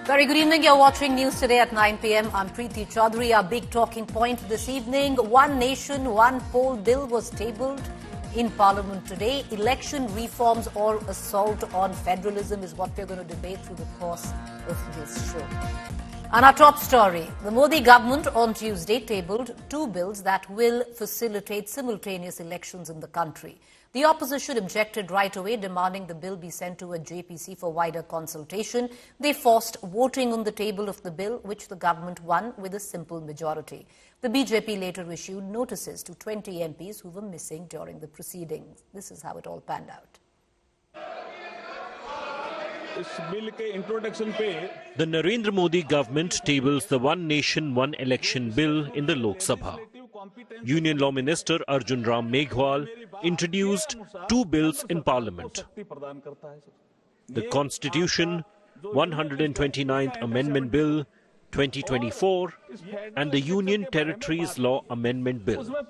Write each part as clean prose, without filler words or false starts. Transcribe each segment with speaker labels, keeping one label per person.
Speaker 1: Very good evening. You're watching News Today at 9 p.m. I'm Preeti Choudhry. Our big talking point this evening, One Nation, One Poll bill was tabled in Parliament today. Election reforms or assault on federalism is what we're going to debate through the course of this show. And our top story, the Modi government on Tuesday tabled two bills that will facilitate simultaneous elections in the country. The opposition objected right away, demanding the bill be sent to a JPC for wider consultation. They forced voting on the table of the bill, which the government won with a simple majority. The BJP later issued notices to 20 MPs who were missing during the proceedings. This is how it all panned out.
Speaker 2: The Narendra Modi government tables the One Nation, One Election bill in the Lok Sabha. Union Law Minister Arjun Meghwal introduced two bills in Parliament. The Constitution 129th Amendment Bill 2024 and the Union Territories Law Amendment Bill.
Speaker 3: Speaker,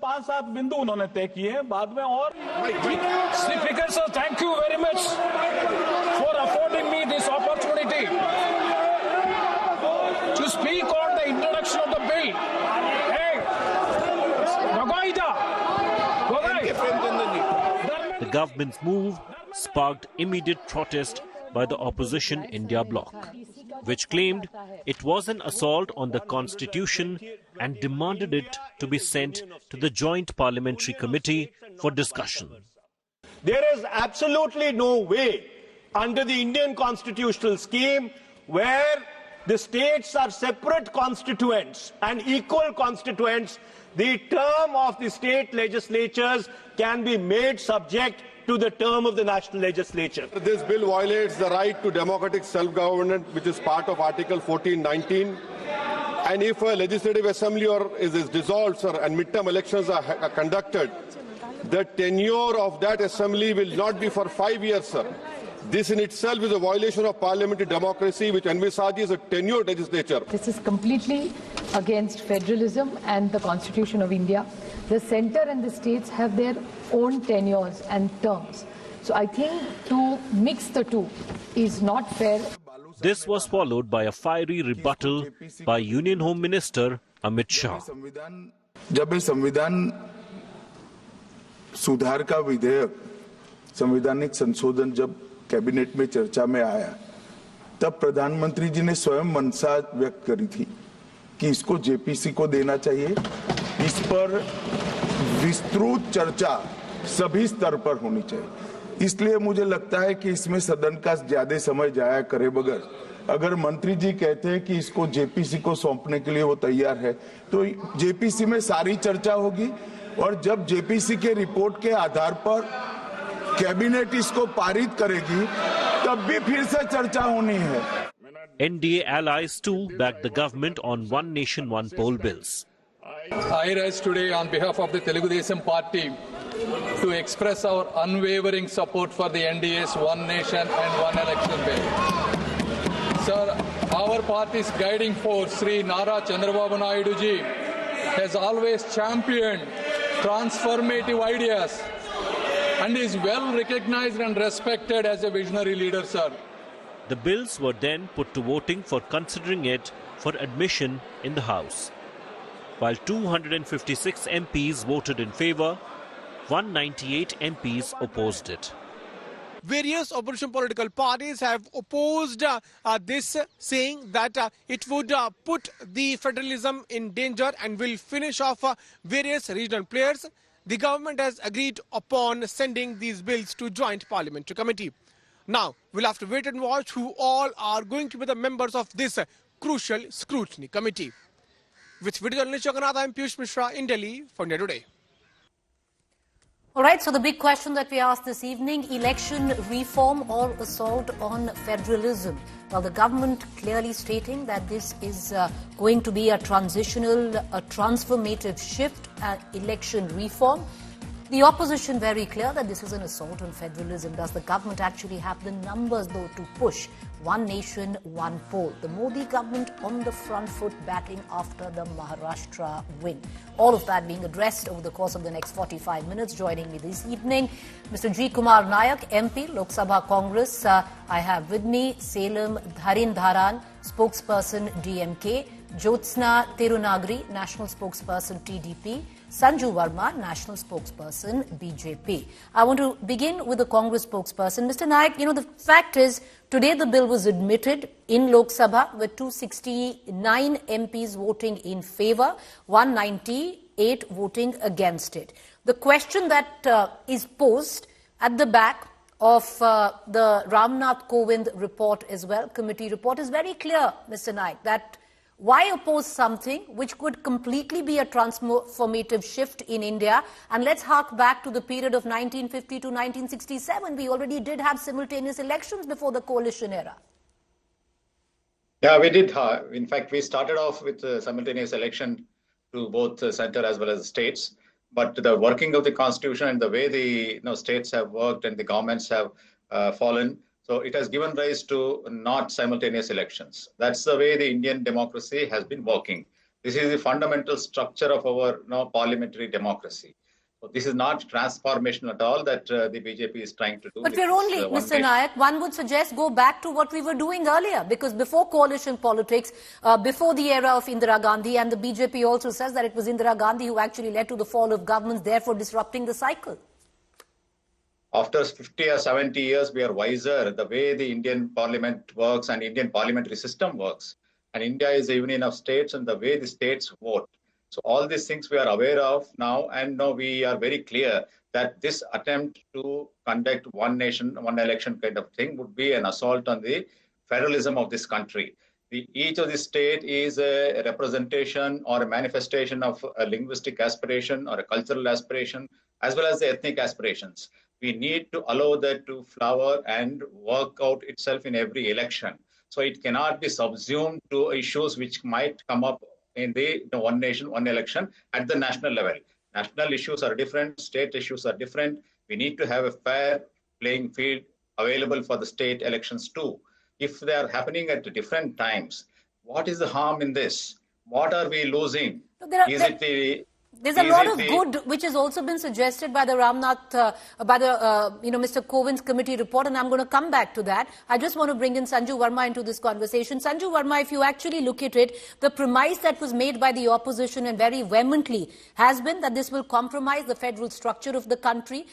Speaker 3: sir, thank you very much for affording me this opportunity to speak on the introduction of the bill.
Speaker 2: The government's move sparked immediate protest by the opposition India bloc, which claimed it was an assault on the Constitution and demanded it to be sent to the Joint Parliamentary Committee for discussion.
Speaker 4: There is absolutely no way under the Indian constitutional scheme where the states are separate constituents and equal constituents, the term of the state legislatures can be made subject to the term of the national legislature.
Speaker 5: This bill violates the right to democratic self-government, which is part of Article 1419. And if a legislative assembly is dissolved, sir, and midterm elections are conducted, the tenure of that assembly will not be for 5 years, sir. This in itself is a violation of parliamentary democracy, which envisages a tenured legislature.
Speaker 6: This is completely against federalism and the Constitution of India. The centre and the states have their own tenures and terms. So I think to mix the two is not fair.
Speaker 2: This was followed by a fiery rebuttal by Union Home Minister Amit Shah.
Speaker 7: जब ये संविधान सुधार का विधेयक संवैधानिक संशोधन जब cabinet में चर्चा में आया तब प्रधानमंत्री जी ने स्वयं मंशा व्यक्त करी थी कि इसको जेपीसी को देना चाहिए। इस पर विस्तृत चर्चा सभी स्तर पर होनी चाहिए। इसलिए मुझे लगता है कि इसमें सदन का ज्यादा समय जाया करे बगैर अगर मंत्री जी कहते हैं कि इसको जेपीसी को सौंपने के लिए वो तैयार है तो जेपीसी में सारी चर्चा होगी और जब जेपीसी के रिपोर्ट के आधार पर कैबिनेट इसको पारित करेगी तब भी फिर से चर्चा होनी है।
Speaker 2: NDA allies too backed the government on One Nation, One Poll bills.
Speaker 8: I rise today on behalf of the Telugu Desam Party to express our unwavering support for the NDA's One Nation and One Election bill. Sir, our party's guiding force, Sri Nara Chandrababu Naidu ji, has always championed transformative ideas and is well recognized and respected as a visionary leader, sir.
Speaker 2: The bills were then put to voting for considering it for admission in the House. While 256 MPs voted in favour, 198 MPs opposed it.
Speaker 9: Various opposition political parties have opposed this, saying that it would put the federalism in danger and will finish off various regional players. The government has agreed upon sending these bills to Joint Parliamentary Committee. Now, we'll have to wait and watch who all are going to be the members of this crucial scrutiny committee. With video journalist Jagannath, I'm Piyush Mishra in Delhi for India Today.
Speaker 1: All right, so the big question that we asked this evening, election reform or assault on federalism? Well, the government clearly stating that this is going to be a transitional, a transformative shift, election reform. The opposition very clear that this is an assault on federalism. Does the government actually have the numbers, though, to push One Nation, One Poll? The Modi government on the front foot batting after the Maharashtra win. All of that being addressed over the course of the next 45 minutes. Joining me this evening, Mr. G. Kumar Nayak, MP, Lok Sabha Congress. I have with me Salem Dharin Dharan, spokesperson DMK, Jyotsna Tirunagari, national spokesperson TDP, Sanju Verma, national spokesperson BJP. I want to begin with the Congress spokesperson. Mr. Naik, the fact is, today the bill was admitted in Lok Sabha with 269 MPs voting in favour, 198 voting against it. The question that is posed at the back of the Ramnath Kovind report as well, committee report, is very clear, Mr. Naik, that why oppose something which could completely be a transformative shift in India? And let's hark back to the period of 1950 to 1967. We already did have simultaneous elections before the coalition era.
Speaker 10: Yeah, we did. In fact, we started off with simultaneous election to both center as well as states. But the working of the constitution and the way the states have worked and the governments have fallen, so it has given rise to not simultaneous elections. That's the way the Indian democracy has been working. This is the fundamental structure of our parliamentary democracy. So this is not transformational at all that the BJP is trying to do.
Speaker 1: But we're only, Mr. Naik, one would suggest go back to what we were doing earlier, because before coalition politics, before the era of Indira Gandhi, and the BJP also says that it was Indira Gandhi who actually led to the fall of governments, therefore disrupting the cycle.
Speaker 10: After 50 or 70 years, we are wiser the way the Indian parliament works and Indian parliamentary system works. And India is a union of states and the way the states vote. So all these things we are aware of now, and now we are very clear that this attempt to conduct one nation, one election kind of thing would be an assault on the federalism of this country. Each of the state is a representation or a manifestation of a linguistic aspiration or a cultural aspiration, as well as the ethnic aspirations. We need to allow that to flower and work out itself in every election. So it cannot be subsumed to issues which might come up in the one nation, one election at the national level. National issues are different, state issues are different. We need to have a fair playing field available for the state elections too. If they are happening at different times, what is the harm in this? What are we losing?
Speaker 1: There's a lot of good which has also been suggested by the Ramnath, Mr. Kovind's committee report, and I'm going to come back to that. I just want to bring in Sanju Verma into this conversation. Sanju Verma, if you actually look at it, the premise that was made by the opposition and very vehemently has been that this will compromise the federal structure of the country,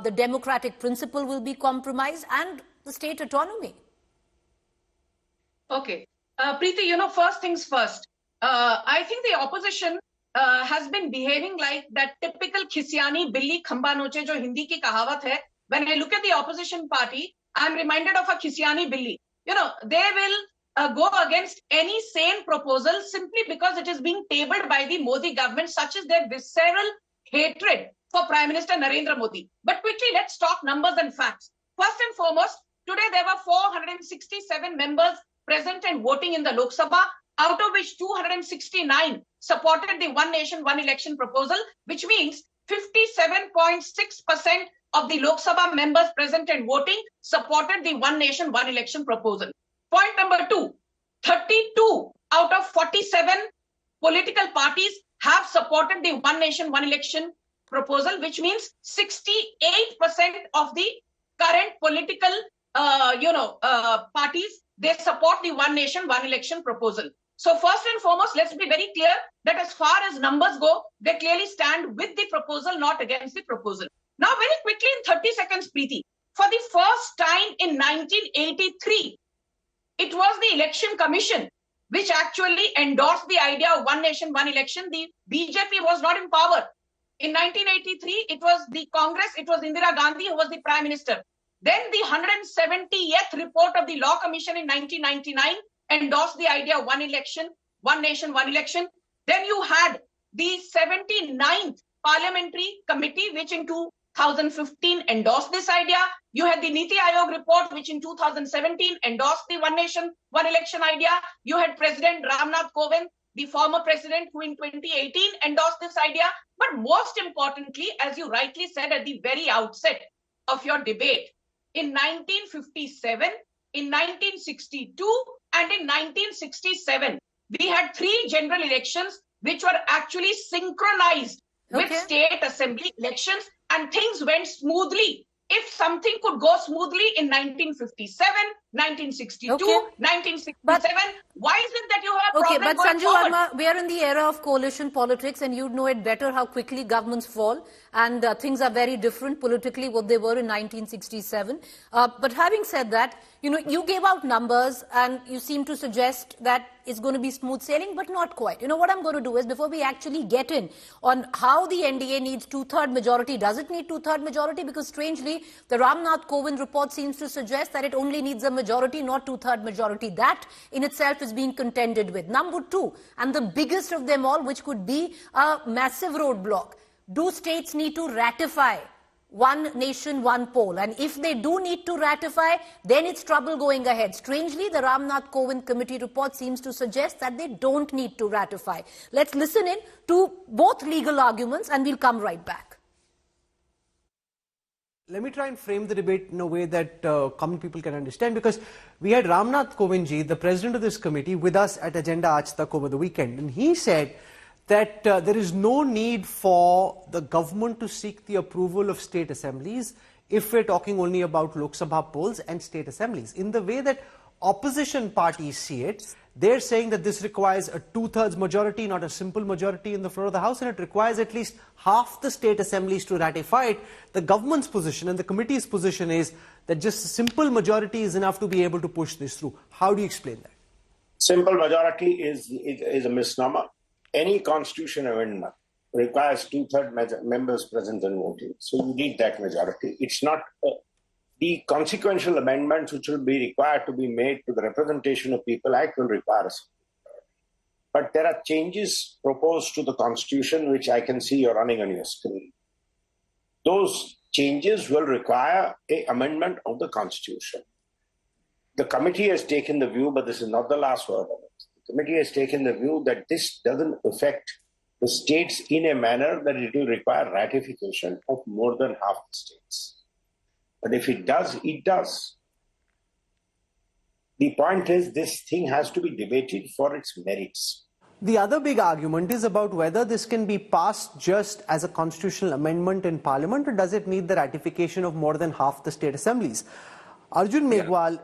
Speaker 1: the democratic principle will be compromised, and the state autonomy.
Speaker 11: Okay. Preeti, first things first. I think the opposition has been behaving like that typical khisiani billi khamba noche jo Hindi ki kahawat hai. When I look at the opposition party, I'm reminded of a khisiani billi. They will go against any sane proposal simply because it is being tabled by the Modi government, such as their visceral hatred for Prime Minister Narendra Modi. But quickly, let's talk numbers and facts. First and foremost, today there were 467 members present and voting in the Lok Sabha, out of which 269 supported the One Nation, One Election proposal, which means 57.6% of the Lok Sabha members present and voting supported the One Nation, One Election proposal. Point number two, 32 out of 47 political parties have supported the One Nation, One Election proposal, which means 68% of the current political parties, they support the One Nation, One Election proposal. So first and foremost, let's be very clear that as far as numbers go, they clearly stand with the proposal, not against the proposal. Now, very quickly in 30 seconds, Preeti, for the first time in 1983, it was the Election Commission which actually endorsed the idea of One Nation, One Election. The BJP was not in power. In 1983, it was the Congress, it was Indira Gandhi who was the Prime Minister. Then the 170th report of the Law Commission in 1999 endorsed the idea of one election, one nation, one election. Then you had the 79th Parliamentary Committee, which in 2015 endorsed this idea. You had the Niti Aayog report, which in 2017 endorsed the One Nation, One Election idea. You had President Ramnath Kovind, the former president, who in 2018 endorsed this idea. But most importantly, as you rightly said at the very outset of your debate, in 1957, in 1962, and in 1967, we had 3 general elections which were actually synchronized with state assembly elections, and things went smoothly if something could go smoothly in 1957, 1962, 1967, why is it that you have a problem
Speaker 1: but
Speaker 11: going
Speaker 1: Sanju
Speaker 11: forward?
Speaker 1: Verma, we are in the era of coalition politics, and you know it better how quickly governments fall, and things are very different politically what they were in 1967. But having said that, you gave out numbers, and you seem to suggest that it's going to be smooth sailing, but not quite. What I'm going to do is, before we actually get in on how the NDA needs two-third majority, does it need two-third majority? Because strangely, the Ramnath Kovind report seems to suggest that it only needs a majority, not two-third majority. That in itself is being contended with. Number two, and the biggest of them all, which could be a massive roadblock, do states need to ratify one nation, one poll? And if they do need to ratify, then it's trouble going ahead. Strangely, the Ramnath Kovind committee report seems to suggest that they don't need to ratify. Let's listen in to both legal arguments, and we'll come right back.
Speaker 9: Let me try and frame the debate in a way that common people can understand, because we had Ramnath Kovind ji, the president of this committee, with us at Agenda Aaj Tak over the weekend, and he said that there is no need for the government to seek the approval of state assemblies if we're talking only about Lok Sabha polls and state assemblies. In the way that opposition parties see it, they're saying that this requires a two-thirds majority, not a simple majority in the floor of the House, and it requires at least half the state assemblies to ratify it. The government's position and the committee's position is that just a simple majority is enough to be able to push this through. How do you explain that?
Speaker 12: Simple majority is a misnomer. Any constitution amendment requires two-thirds members present and voting. So you need that majority. It's not the consequential amendments which will be required to be made to the Representation of People Act will require a but there are changes proposed to the Constitution which I can see you're running on your screen. Those changes will require an amendment of the Constitution. The committee has taken the view, but this is not the last word of it. The committee has taken the view that this doesn't affect the states in a manner that it will require ratification of more than half the states. But if it does, it does. The point is, this thing has to be debated for its merits.
Speaker 9: The other big argument is about whether this can be passed just as a constitutional amendment in Parliament, or does it need the ratification of more than half the state assemblies? Arjun Meghwal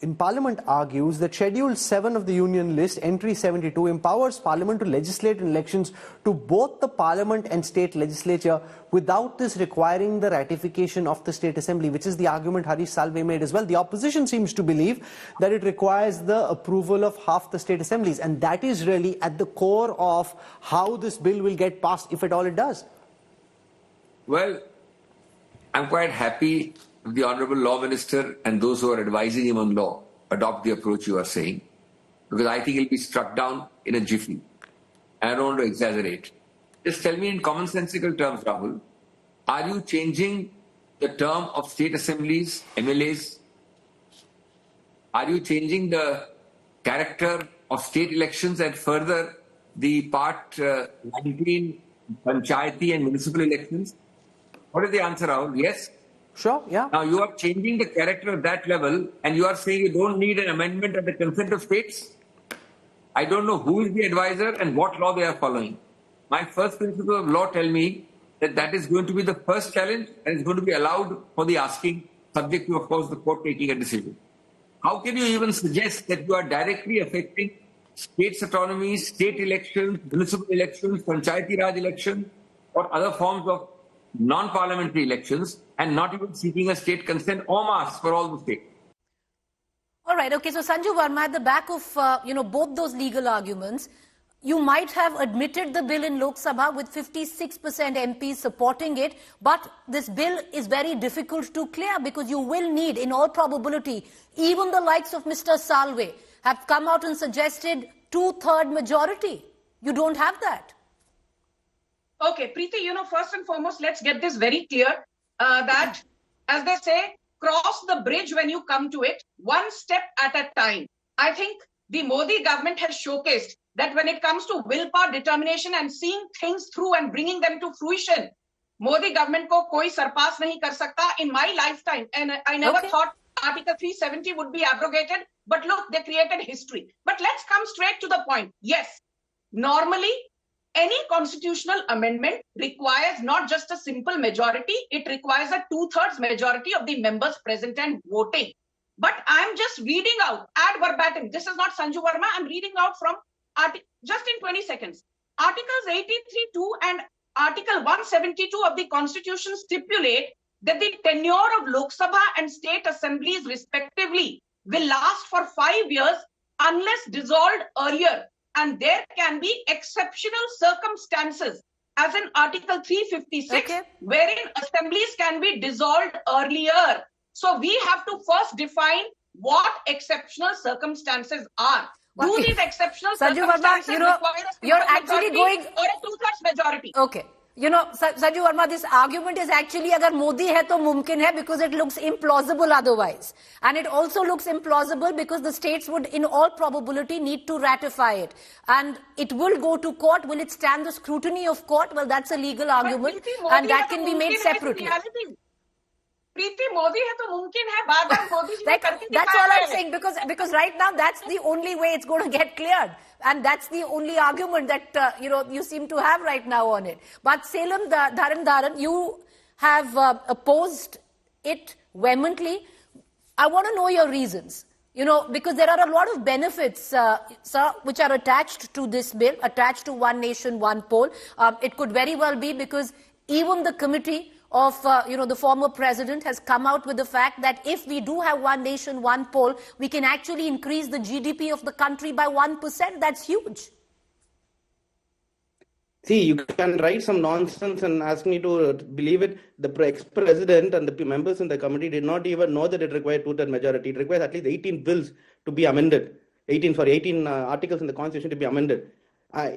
Speaker 9: in Parliament argues that Schedule 7 of the Union List, Entry 72, empowers Parliament to legislate in elections to both the Parliament and state legislature without this requiring the ratification of the State Assembly, which is the argument Harish Salve made as well. The opposition seems to believe that it requires the approval of half the state assemblies, and that is really at the core of how this bill will get passed, if at all it does.
Speaker 13: Well, I'm quite happy the Honourable Law Minister and those who are advising him on law adopt the approach you are saying, because I think he'll be struck down in a jiffy. And I don't want to exaggerate. Just tell me in commonsensical terms, Rahul, are you changing the term of state assemblies, MLAs? Are you changing the character of state elections and further the part 19 panchayati and municipal elections? What is the answer, Rahul? Yes?
Speaker 9: Sure, yeah.
Speaker 13: Now you are changing the character at that level and you are saying you don't need an amendment at the consent of states? I don't know who is the advisor and what law they are following. My first principle of law tell me that that is going to be the first challenge and it's going to be allowed for the asking, subject to, of course, the court taking a decision. How can you even suggest that you are directly affecting states' autonomies, state elections, municipal elections, panchayati raj elections, or other forms of non-parliamentary elections, and not even seeking a state consent en masse for all the states?
Speaker 1: All right, okay, so Sanju Verma, at the back of, both those legal arguments, you might have admitted the bill in Lok Sabha with 56% MPs supporting it, but this bill is very difficult to clear because you will need, in all probability, even the likes of Mr. Salve have come out and suggested two-third majority. You don't have that.
Speaker 11: Okay, Preeti, first and foremost, let's get this very clear that, as they say, cross the bridge when you come to it, one step at a time. I think the Modi government has showcased that when it comes to willpower, determination and seeing things through and bringing them to fruition, Modi government ko koi sarpass nahi kar sakta in my lifetime. And I never thought Article 370 would be abrogated, but look, they created history. But let's come straight to the point. Yes, normally, any constitutional amendment requires not just a simple majority, it requires a 2/3 majority of the members present and voting. But I'm just reading out ad verbatim. This is not Sanju Verma. I'm reading out from just in 20 seconds. Articles 83(2) and Article 172 of the Constitution stipulate that the tenure of Lok Sabha and state assemblies respectively will last for 5 years unless dissolved earlier. And there can be exceptional circumstances, as in Article 356, wherein assemblies can be dissolved earlier. So we have to first define what exceptional circumstances are. Do these exceptional circumstances require a
Speaker 1: you're actually going
Speaker 11: or a 2/3 majority?
Speaker 1: Okay. Sanju Verma, this argument is actually agar Modi hai to mumkin hai because it looks implausible otherwise. And it also looks implausible because the states would in all probability need to ratify it. And it will go to court. Will it stand the scrutiny of court? Well, that's a legal argument and that can be made separately.
Speaker 11: Preeti, Modi hai to mumkin hai, baar Modi ji
Speaker 1: that's all I'm saying because right now that's the only way it's going to get cleared. And that's the only argument that, you seem to have right now on it. But Salem Dharan, you have opposed it vehemently. I want to know your reasons. Because there are a lot of benefits, sir, which are attached to this bill, attached to One Nation, One Poll. It could very well be because even the committee of, the former president has come out with the fact that if we do have One Nation, One Poll, we can actually increase the GDP of the country by 1%. That's huge.
Speaker 14: See, you can write some nonsense and ask me to believe it. The ex-president and the members in the committee did not even know that it required 2/3 majority. It requires at least 18 bills to be amended. 18 articles in the constitution to be amended.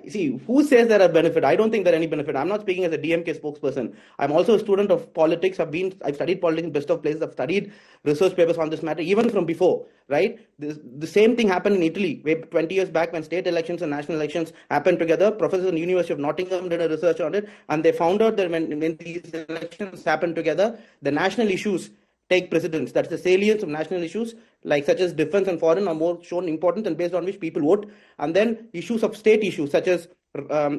Speaker 14: See, who says there are benefit? I don't think there are any benefit. I'm not speaking as a DMK spokesperson. I'm also a student of politics. I've studied politics in best of places. I've studied research papers on this matter, even from before, right? The same thing happened in Italy, where 20 years back when state elections and national elections happened together. Professors in the University of Nottingham did a research on it, and they found out that when these elections happen together, the national issues take precedence. That's the salience of national issues, like such as defense and foreign, are more shown importance and based on which people vote. And then issues of state issues, such as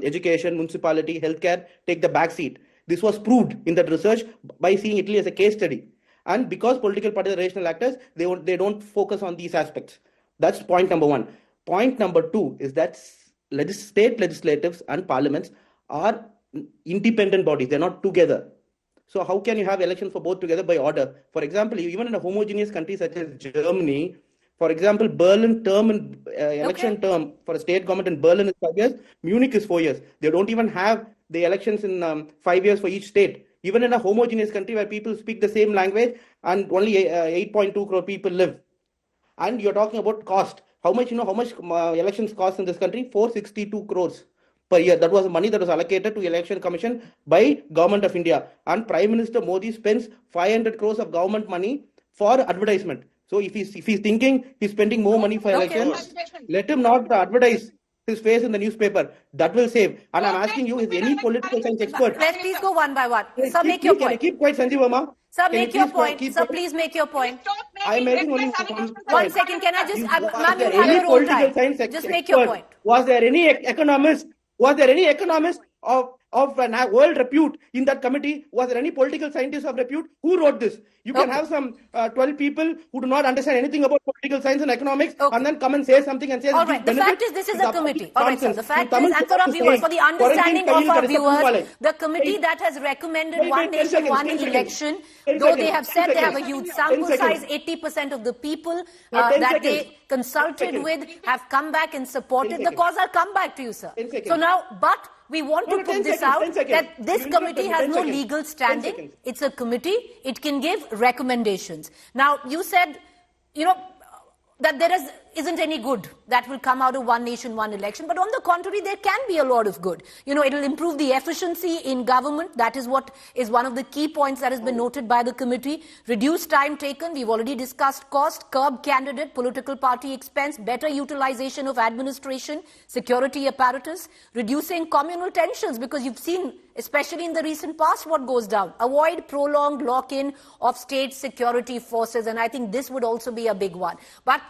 Speaker 14: education, municipality, healthcare, take the back seat. This was proved in that research by seeing Italy as a case study. And because political parties are rational actors, they don't focus on these aspects. That's point number one. Point number two is that state legislatives and parliaments are independent bodies. They're not together. So how can you have elections for both together by order? For example, even in a homogeneous country such as Germany, for example, Berlin term and election term for a state government in Berlin is 5 years, Munich is 4 years. They don't even have the elections in 5 years for each state. Even in a homogeneous country where people speak the same language and only 8.2 crore people live. And you're talking about cost. How much elections cost in this country? 462 crores. Per year. That was money that was allocated to Election Commission by Government of India. And Prime Minister Modi spends 500 crores of government money for advertisement. So if he's thinking he's spending more money for elections, let him not advertise his face in the newspaper. That will save. And I'm asking you, is any political science expert?
Speaker 1: Let's please go one by one. Sir, make your point.
Speaker 14: Keep quiet, Sanjeev Verma.
Speaker 1: Sir, make your point. Sir, please make your point.
Speaker 14: I'm making only 1 point.
Speaker 1: 1 second. Can I just, ma'am, you have your own time. Just make your point.
Speaker 14: Was there any economist of world repute in that committee? Was there any political scientist of repute? Who wrote this? You can have some 12 people who do not understand anything about political science and economics and then come and say something and say...
Speaker 1: All right, the fact is this is a committee. All right, sir. The fact is, and for our viewers, for the understanding of our viewers, the committee that has recommended One Nation, One Election, though they have said they have a huge sample size, 80% of the people that they consulted with have come back and supported the cause. I'll come back to you, sir. So now, but we want to put this out that this committee has no legal standing. It's a committee. It can give recommendations. Now, you said, that there isn't any good that will come out of One Nation, One Election. But on the contrary, there can be a lot of good. It'll improve the efficiency in government. That is what is one of the key points that has been noted by the committee. Reduce time taken. We've already discussed cost, curb candidate, political party expense, better utilization of administration, security apparatus, reducing communal tensions, because you've seen, especially in the recent past, what goes down. Avoid prolonged lock-in of state security forces, and I think this would also be a big one. But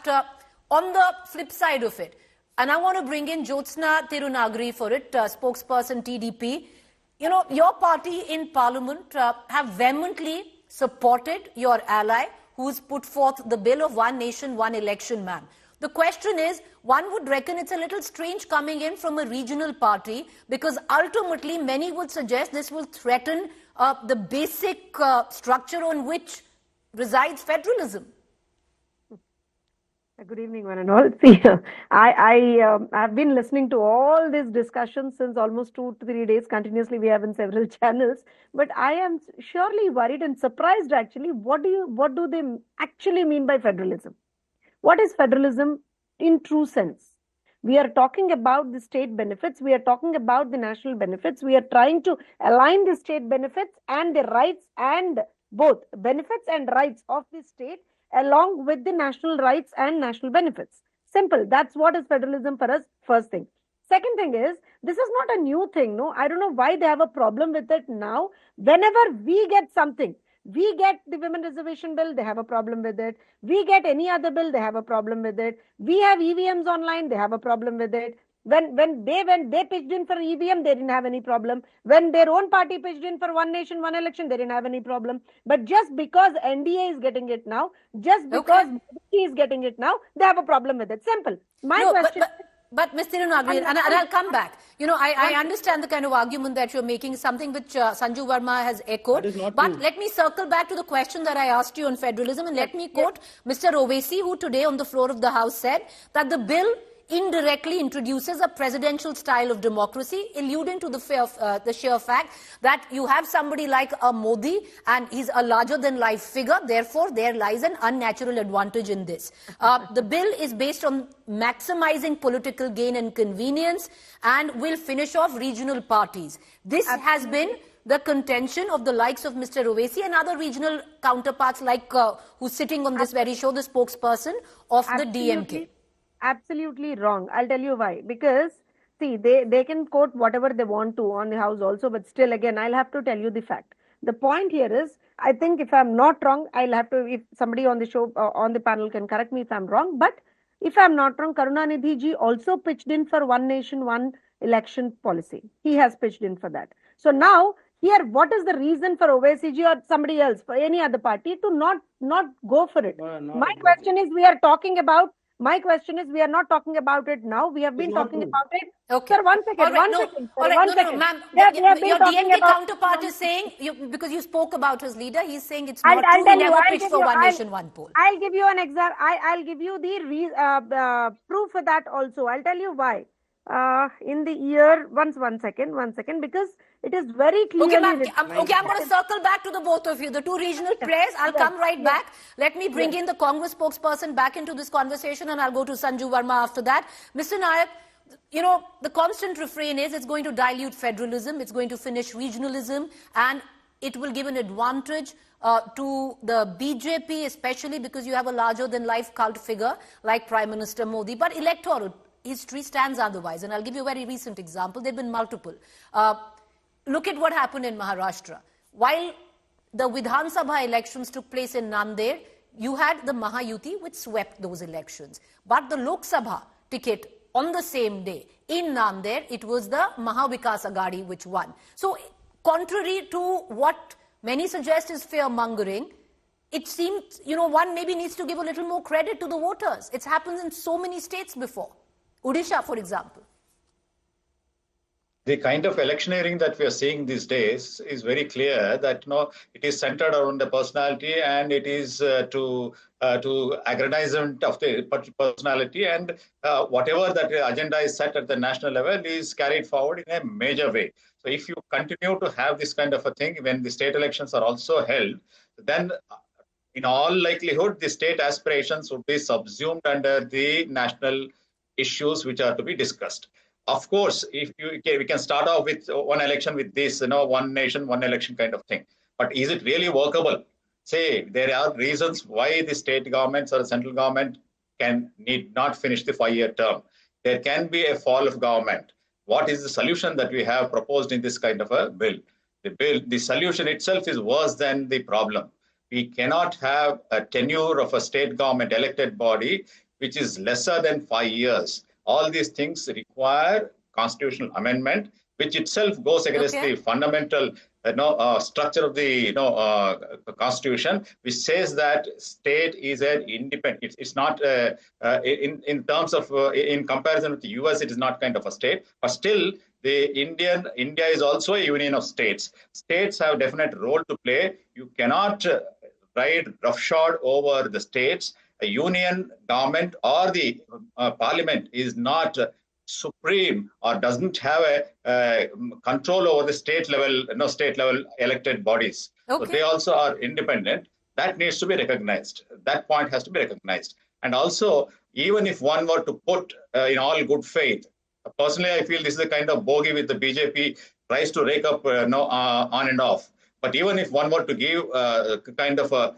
Speaker 1: on the flip side of it, And I want to bring in Jyotsna Tirunagari for it, spokesperson TDP. You know, your party in Parliament have vehemently supported your ally who's put forth the bill of one nation, one election, ma'am. The question is, one would reckon it's a little strange coming in from a regional party because ultimately many would suggest this will threaten the basic structure on which resides federalism.
Speaker 15: Good evening, one and all. See, I've been listening to all these discussions since almost 2 to 3 days continuously. We have in several channels, but I am surely worried and surprised. Actually, what do they actually mean by federalism? What is federalism in true sense? We are talking about the state benefits. We are talking about the national benefits. We are trying to align the state benefits and the rights and both benefits and rights of the state along with the national rights and national benefits. Simple. That's what is federalism for us, first thing. Second thing is, this is not a new thing. No, I don't know why they have a problem with it now. Whenever we get something, we get the women reservation bill, they have a problem with it. We get any other bill, they have a problem with it. We have EVMs online, they have a problem with it. When they pitched in for EVM, they didn't have any problem. When their own party pitched in for one nation, one election, they didn't have any problem. But just because NDA is getting it now, just because he is getting it now, they have a problem with it. Simple. My question.
Speaker 1: But Ms. Tirunagari, and I'll come back. You know, I understand the kind of argument that you're making, something which Sanju Verma has echoed. But let me circle back to the question that I asked you on federalism, and let me quote Mr. Owaisi, who today on the floor of the House said that the bill indirectly introduces a presidential style of democracy, alluding to the sheer fact that you have somebody like a Modi and he's a larger-than-life figure. Therefore, there lies an unnatural advantage in this. The bill is based on maximizing political gain and convenience and will finish off regional parties. This has been the contention of the likes of Mr. Owaisi and other regional counterparts like who's sitting on this very show, the spokesperson of the DMK.
Speaker 15: Absolutely wrong. I'll tell you why. Because, see, they can quote whatever they want to on the House also, but still, again, I'll have to tell you the fact. The point here is, I think if I'm not wrong, I'll have to, if somebody on the show, on the panel can correct me if I'm wrong, but if I'm not wrong, Karunanidhi ji also pitched in for one nation, one election policy. He has pitched in for that. So now, here, what is the reason for Owaisi ji or somebody else, for any other party to not go for it? My question is, we are not talking about it now. We have been talking about it.
Speaker 1: Okay.
Speaker 15: Sir, one second.
Speaker 1: Ma'am. Your DMK counterpart is saying, because you spoke about his leader, he's saying it's not true. He never pitched for one nation, one poll.
Speaker 15: I'll give you an example. I'll give you the proof for that also. I'll tell you why. In the year, one second, because it is very clearly
Speaker 1: I'm going to circle back to the both of you, the two regional players. I'll come right back. Let me bring in the Congress spokesperson back into this conversation, and I'll go to Sanju Verma after that. Mr. Nayak, you know, the constant refrain is it's going to dilute federalism, it's going to finish regionalism, and it will give an advantage to the BJP, especially because you have a larger-than-life cult figure like Prime Minister Modi. But electoral history stands otherwise, and I'll give you a very recent example. There have been multiple. Look at what happened in Maharashtra. While the Vidhan Sabha elections took place in Nanded, you had the Mahayuti which swept those elections. But the Lok Sabha ticket on the same day in Nanded, it was the Mahavikas Aghadi which won. So contrary to what many suggest is fear-mongering, it seems, you know, one maybe needs to give a little more credit to the voters. It's happened in so many states before. Odisha, for example.
Speaker 10: The kind of electioneering that we are seeing these days is very clear that it is centered around the personality, and it is to aggrandizement of the personality, and whatever that agenda is set at the national level is carried forward in a major way. So if you continue to have this kind of a thing when the state elections are also held, then in all likelihood the state aspirations would be subsumed under the national issues which are to be discussed. Of course, if we can start off with one election with this, one nation, one election kind of thing. But is it really workable? Say, there are reasons why the state governments or the central government need not finish the 5-year term. There can be a fall of government. What is the solution that we have proposed in this kind of a bill? The solution itself is worse than the problem. We cannot have a tenure of a state government elected body which is lesser than 5 years. All these things require constitutional amendment, which itself goes against the fundamental structure of the constitution, which says that state is an independent. It's not in terms of in comparison with the US, it is not kind of a state, but still India is also a union of states. States have definite role to play. You cannot ride roughshod over the states. A union government or the parliament is not supreme or doesn't have a control over the state level elected bodies. So they also are independent. That needs to be recognized. That point has to be recognized. And also, even if one were to put in all good faith, personally, I feel this is a kind of bogey with the BJP tries to rake up on and off. But even if one were to give kind of a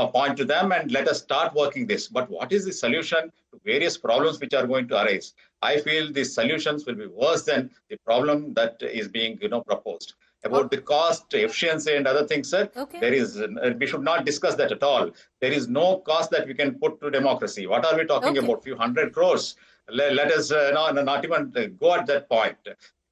Speaker 10: point to them and let us start working this, but what is the solution to various problems which are going to arise? I feel the solutions will be worse than the problem that is being proposed. About the cost, efficiency, and other things, sir, there is we should not discuss that at all. There is no cost that we can put to democracy. What are we talking about? Few hundred crores. Let us not even go at that point.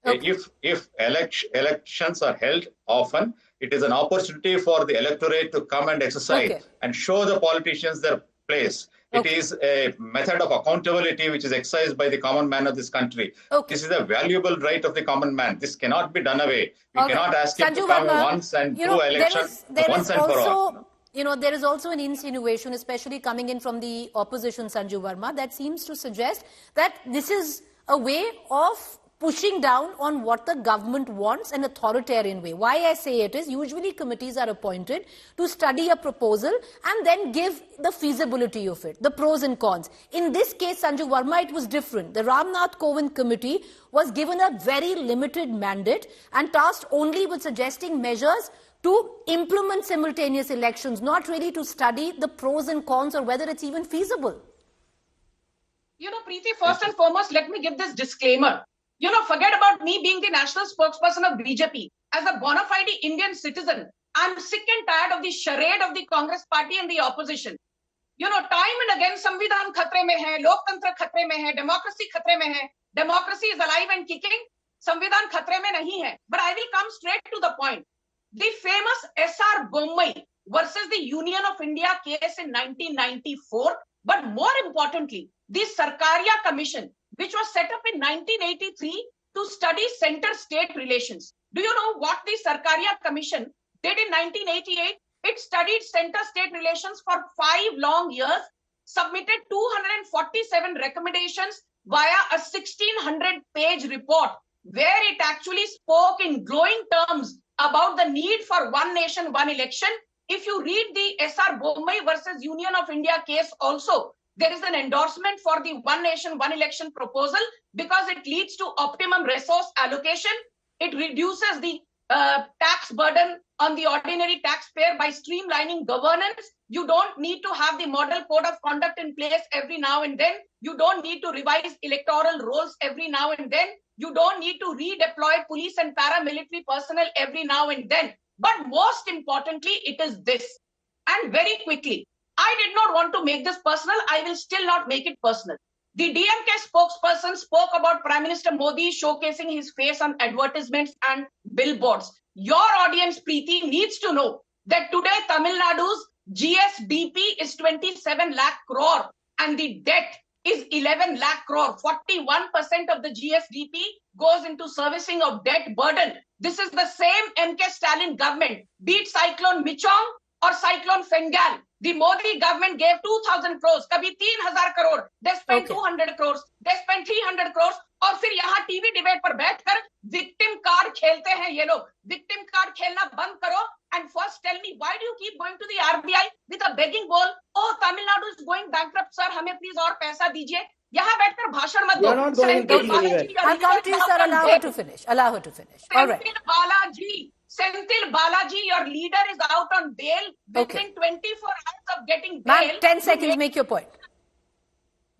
Speaker 10: If elections are held often, it is an opportunity for the electorate to come and exercise and show the politicians their place. It is a method of accountability which is exercised by the common man of this country. This is a valuable right of the common man. This cannot be done away. We cannot ask him to come once and do election once and for all.
Speaker 1: There is also an insinuation, especially coming in from the opposition, Sanju Verma, that seems to suggest that this is a way of pushing down on what the government wants, an authoritarian way. Why I say it is, usually committees are appointed to study a proposal and then give the feasibility of it, the pros and cons. In this case, Sanju Verma, it was different. The Ramnath Kovind committee was given a very limited mandate and tasked only with suggesting measures to implement simultaneous elections, not really to study the pros and cons or whether it's even feasible.
Speaker 11: Preeti, first and foremost, let me give this disclaimer. Forget about me being the national spokesperson of BJP. As a bona fide Indian citizen, I'm sick and tired of the charade of the Congress party and the opposition. Time and again, Samvidhan khatre mein hai, Loktantra khatre mein hai, democracy khatre mein hai. Democracy is alive and kicking. Samvidhan khatre mein nahi hai. But I will come straight to the point. The famous S.R. Bommai versus the Union of India case in 1994, but more importantly, the Sarkaria Commission, which was set up in 1983 to study center-state relations. Do you know what the Sarkaria Commission did in 1988? It studied center-state relations for 5 long years, submitted 247 recommendations via a 1600-page report, where it actually spoke in glowing terms about the need for one nation, one election. If you read the S.R. Bommai versus Union of India case also, there is an endorsement for the one nation, one election proposal because it leads to optimum resource allocation. It reduces the tax burden on the ordinary taxpayer by streamlining governance. You don't need to have the model code of conduct in place every now and then. You don't need to revise electoral rolls every now and then. You don't need to redeploy police and paramilitary personnel every now and then. But most importantly, it is this. And very quickly, I did not want to make this personal. I will still not make it personal. The DMK spokesperson spoke about Prime Minister Modi showcasing his face on advertisements and billboards. Your audience, Preeti, needs to know that today Tamil Nadu's GSDP is 27 lakh crore and the debt is 11 lakh crore. 41% of the GSDP goes into servicing of debt burden. This is the same MK Stalin government, be it Cyclone Michong or Cyclone Fengal. The Modi government gave 2,000 crores, kabhi 3,000 crore. They spent 200 crores, they spent 300 crores. और फिर यहाँ TV debate पर बैठकर victim card खेलते हैं ये लोग. Victim card खेलना बंद करो and first tell me why do you keep going to the RBI with a begging bowl? Oh, Tamil Nadu is going bankrupt, sir. हमें please और पैसा दीजिए. यहाँ बैठकर भाषण मत दो.
Speaker 1: I'll come to you, sir. Allow her to finish. Allow her to finish. All right.
Speaker 11: Senthil Balaji, your leader is out on bail within 24 hours of getting bail.
Speaker 1: Ma'am, 10 seconds, make your point.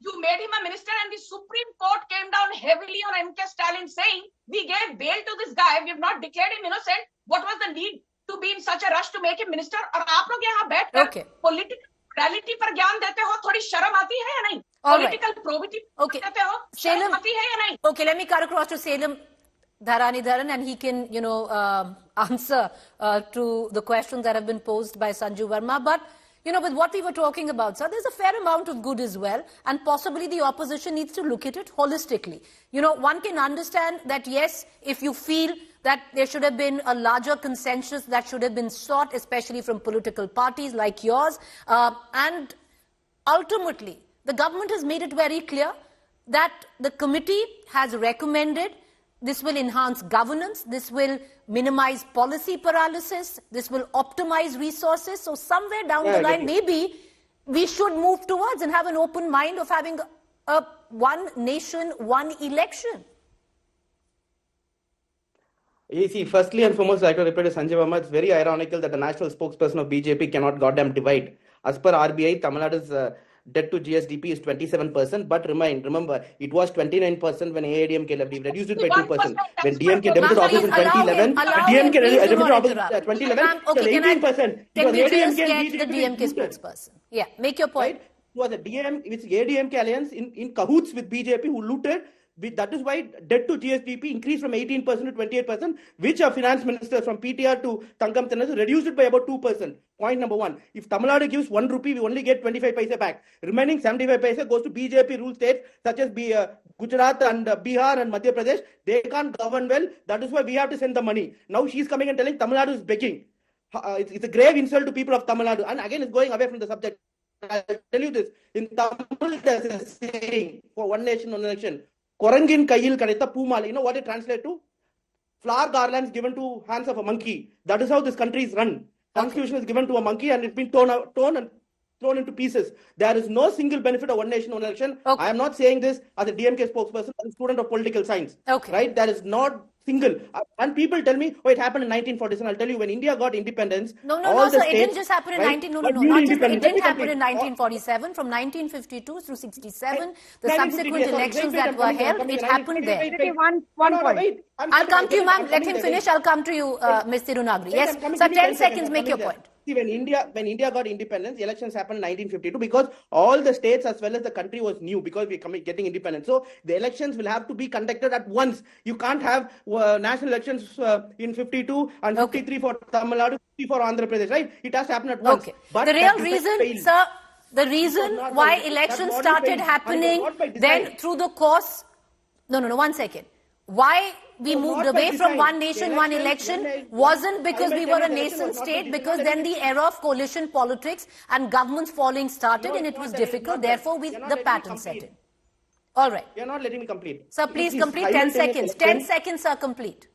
Speaker 11: You made him a minister and the Supreme Court came down heavily on MK Stalin saying, we gave bail to this guy, we have not declared him innocent. What was the need to be in such a rush to make him minister? और आप लोग यहाँ बैठकर political morality पर ज्ञान देते हो, थोड़ी शर्म आती है या नहीं? political probity.
Speaker 1: Okay. Salem. Okay, let me cut across to Salem Dharanidharan, and he can, answer to the questions that have been posed by Sanju Verma. But, with what we were talking about, sir, there's a fair amount of good as well, and possibly the opposition needs to look at it holistically. One can understand that, yes, if you feel that there should have been a larger consensus that should have been sought, especially from political parties like yours, and ultimately, the government has made it very clear that the committee has recommended this will enhance governance, this will minimize policy paralysis, this will optimize resources. So somewhere down the line, maybe we should move towards and have an open mind of having a one nation, one election.
Speaker 14: You see, firstly and foremost, I like to reply to Sanjay Verma. It's very ironical that the national spokesperson of BJP cannot goddamn divide. As per RBI, Tamil Nadu's debt to GSDP is 27%, but remember, it was 29% when AIDMK left. We reduced it by 2%. When DMK debited office in 2011, DMK debited office in 2011, it was 18%.
Speaker 1: Can we just get the DMK spokesperson? Yeah, make your point.
Speaker 14: Right? It was a AIDMK alliance in cahoots with BJP who looted. That is why debt to GSDP increased from 18% to 28%, which our finance minister from PTR to Tangam Tenasu reduced it by about 2%. Point number one. If Tamil Nadu gives 1 rupee, we only get 25 paisa back. Remaining 75 paisa goes to BJP ruled states such as Gujarat and Bihar and Madhya Pradesh. They can't govern well. That is why we have to send the money. Now she's coming and telling Tamil Nadu is begging. It's a grave insult to people of Tamil Nadu. And again, it's going away from the subject. I'll tell you this. In Tamil, there's a saying for one nation, one election. Korangin Kayil Kadeta Pumal. You know what it translates to? Flower garlands given to hands of a monkey. That is how this country is run. Constitution is given to a monkey and it's been torn and thrown into pieces. There is no single benefit of one nation, one election. I am not saying this as a DMK spokesperson, as a student of political science. Right? There is not single. And people tell me, it happened in 1947. I'll tell you, when India got independence...
Speaker 1: No, sir, it didn't just happen in it didn't happen in 1947. From 1952 through 67, the subsequent elections that were held, it happened there.
Speaker 15: One point.
Speaker 1: I'll come to you, ma'am. Let him finish. I'll come to you, Ms. Tirunagri. Yes, sir, 10 seconds, make your point.
Speaker 14: See, when India got independence, elections happened in 1952 because all the states as well as the country was new because we're getting independence. So the elections will have to be conducted at once. You can't have national elections in 52 and 53 for Tamil Nadu, 50 for Andhra Pradesh, right? It has to happen at once.
Speaker 1: But the real reason, sir, the reason why elections started happening then through the course... No, 1 second. Why we moved away from one nation, one election wasn't because we were a nation state, because then the era of coalition politics and governments falling started and it was difficult. Therefore, the pattern set in. All right.
Speaker 14: You're not letting me complete.
Speaker 1: Sir, please complete. 10 seconds. 10 seconds, sir, complete.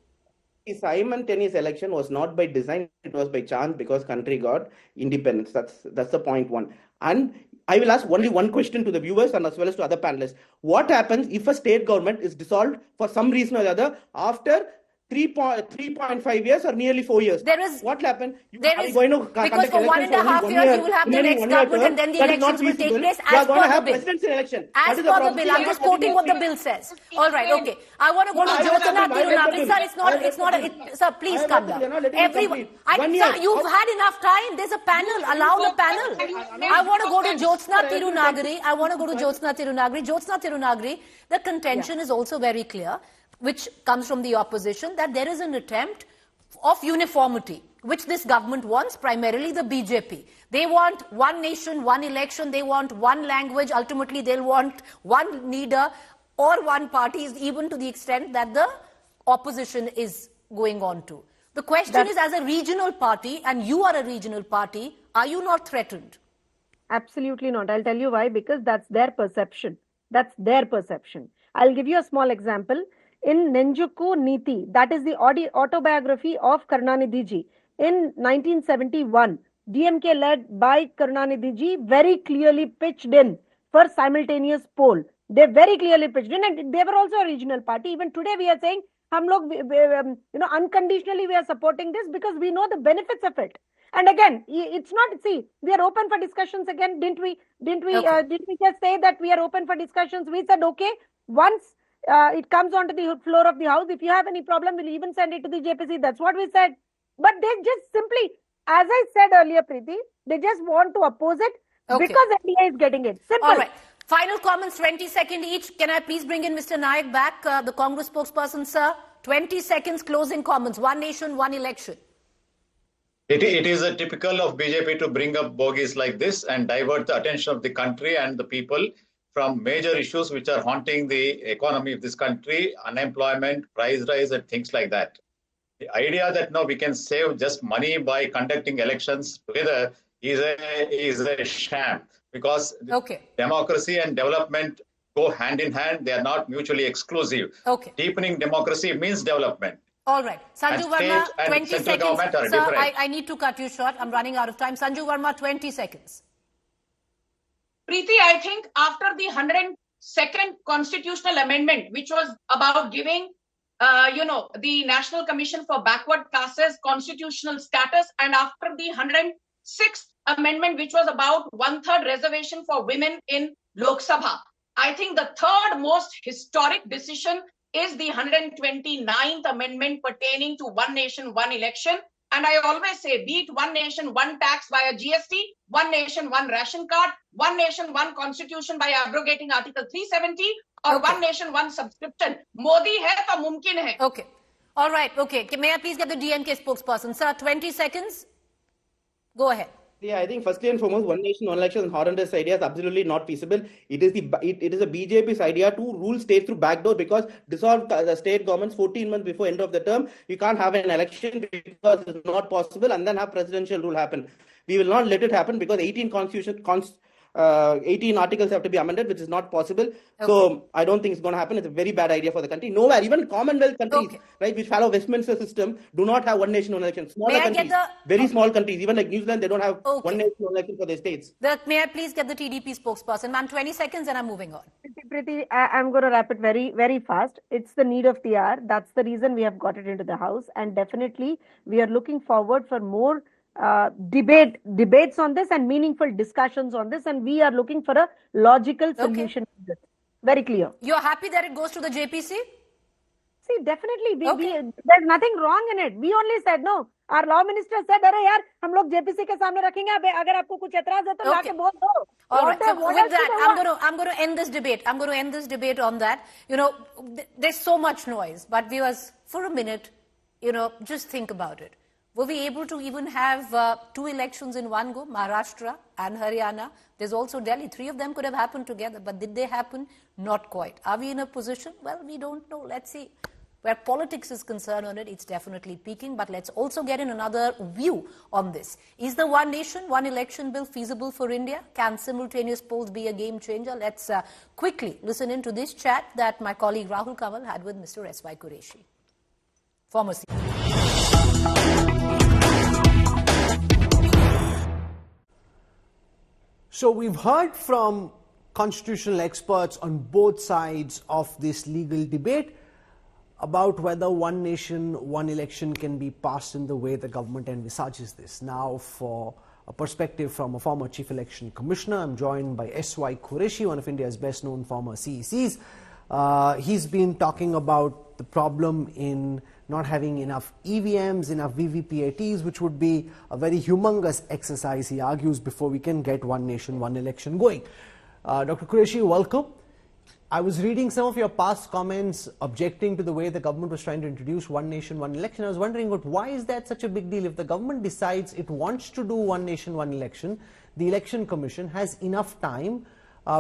Speaker 14: The simultaneous election was not by design, it was by chance because country got independence. That's the point one. And I will ask only one question to the viewers and as well as to other panelists. What happens if a state government is dissolved for some reason or the other after 3.5 years or nearly 4 years? What happened?
Speaker 1: Because for 1.5 years you will have the next government and then the elections will take place as per the bill. As per the bill. I'm just quoting what the bill says. All right, okay. I want to go to Jyotsna Tirunagri. Sir, sir, please come down. Everyone, sir, you've had enough time. There's a panel. Allow the panel. I want to go to Jyotsna Tirunagri. Jyotsna Tirunagri, the contention is also very clear, which comes from the opposition, that there is an attempt of uniformity, which this government wants, primarily the BJP. They want one nation, one election, they want one language, ultimately they'll want one leader or one party, even to the extent that the opposition is going on to. The question is, as a regional party, and you are a regional party, are you not threatened?
Speaker 15: Absolutely not. I'll tell you why, because that's their perception. That's their perception. I'll give you a small example. In Nenjuku Niti, that is the autobiography of Karunanidhi ji. In 1971, DMK led by Karunanidhi ji very clearly pitched in for simultaneous poll. They very clearly pitched in, and they were also a regional party. Even today we are saying, unconditionally we are supporting this because we know the benefits of it. And again, it's not, see, we are open for discussions again. Didn't we just say that we are open for discussions? We said, okay, once it comes onto the floor of the house, if you have any problem, we'll even send it to the JPC. That's what we said. But they just simply, as I said earlier, Preeti, they just want to oppose it because India is getting it. Simple.
Speaker 1: All right. Final comments, 20 seconds each. Can I please bring in Mr. Nayak back, the Congress spokesperson, sir? 20 seconds closing comments. One nation, one election.
Speaker 10: It is a typical of BJP to bring up bogies like this and divert the attention of the country and the people from major issues which are haunting the economy of this country, unemployment, price rise, and things like that. The idea that now we can save just money by conducting elections together is a sham, because democracy and development go hand in hand. They are not mutually exclusive. Deepening democracy means development.
Speaker 1: All right. Sanju Verma, 20 seconds. Sir, I need to cut you short. I'm running out of time. Sanju Verma, 20 seconds.
Speaker 11: Preeti, I think after the 102nd constitutional amendment, which was about giving, the National Commission for Backward Classes constitutional status, and after the 106th amendment, which was about 1/3 reservation for women in Lok Sabha, I think the third most historic decision is the 129th amendment pertaining to one nation, one election. And I always say, be it one nation, one tax via GST, one nation, one ration card, one nation, one constitution by abrogating Article 370, or one nation, one subscription. Modi hai to mumkin hai.
Speaker 1: Okay. All right. Okay. May I please get the DMK spokesperson? Sir, 20 seconds. Go ahead.
Speaker 14: Yeah, I think firstly and foremost, one nation, one election, Horrendous idea is absolutely not feasible. It is a BJP's idea to rule states through backdoor, because dissolve the state governments 14 months before end of the term. You can't have an election because it's not possible, and then have presidential rule happen. We will not let it happen, because 18 articles have to be amended, which is not possible. So I don't think it's going to happen. It's a very bad idea for the country. Nowhere, even Commonwealth countries, right, which follow Westminster system, do not have one nation, one election. Smaller countries, very small countries, even like New Zealand, they don't have one nation, one election for their states.
Speaker 1: May I please get the TDP spokesperson? Ma'am, 20 seconds and I'm moving on.
Speaker 15: Preeti, I'm going to wrap it very, very fast. It's the need of the hour. That's the reason we have got it into the House. And definitely, we are looking forward for more debates on this and meaningful discussions on this, and we are looking for a logical solution to this. Very clear.
Speaker 1: You're happy that it goes to the JPC?
Speaker 15: See, definitely, there's nothing wrong in it. We only said no. Our law minister said, "Arey yaar, hum log JPC ke samne rakhenge. Agar aapko kuch etraz hai, to laake bol do."
Speaker 1: All right. So with that, I'm going to end this debate. I'm going to end this debate on that. There's so much noise, but viewers, for a minute, just think about it. Were we able to even have 2 elections in one go, Maharashtra and Haryana? There's also Delhi. 3 of them could have happened together, but did they happen? Not quite. Are we in a position? Well, we don't know. Let's see. Where politics is concerned on it, it's definitely peaking, but let's also get in another view on this. Is the one nation, one election bill feasible for India? Can simultaneous polls be a game changer? Let's quickly listen into this chat that my colleague Rahul Kamal had with Mr. S.Y. Qureshi, former CEO.
Speaker 16: So we've heard from constitutional experts on both sides of this legal debate about whether one nation, one election can be passed in the way the government envisages this. Now, for a perspective from a former Chief Election Commissioner, I'm joined by S.Y. Qureshi, one of India's best-known former CECs. He's been talking about the problem in not having enough EVMs, enough VVPATs, which would be a very humongous exercise, he argues, before we can get one nation, one election going. Dr. Qureshi, welcome. I was reading some of your past comments objecting to the way the government was trying to introduce one nation, one election. I was wondering, why is that such a big deal? If the government decides it wants to do one nation, one election, the Election Commission has enough time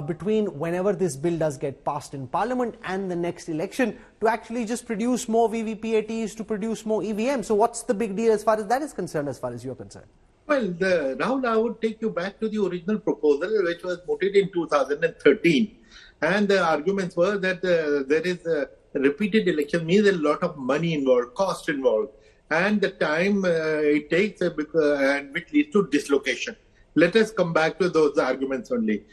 Speaker 16: between whenever this bill does get passed in Parliament and the next election to actually just produce more VVPATs, to produce more EVMs. So what's the big deal as far as that is concerned, as far as you're concerned?
Speaker 17: Well, Rahul, I would take you back to the original proposal, which was mooted in 2013. And the arguments were that there is a repeated election means a lot of money involved, cost involved, and the time it takes, and which leads to dislocation. Let us come back to those arguments only.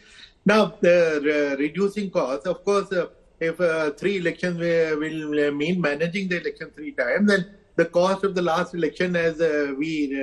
Speaker 17: Now, reducing costs, of course, if 3 elections will mean managing the election 3 times, then the cost of the last election, as we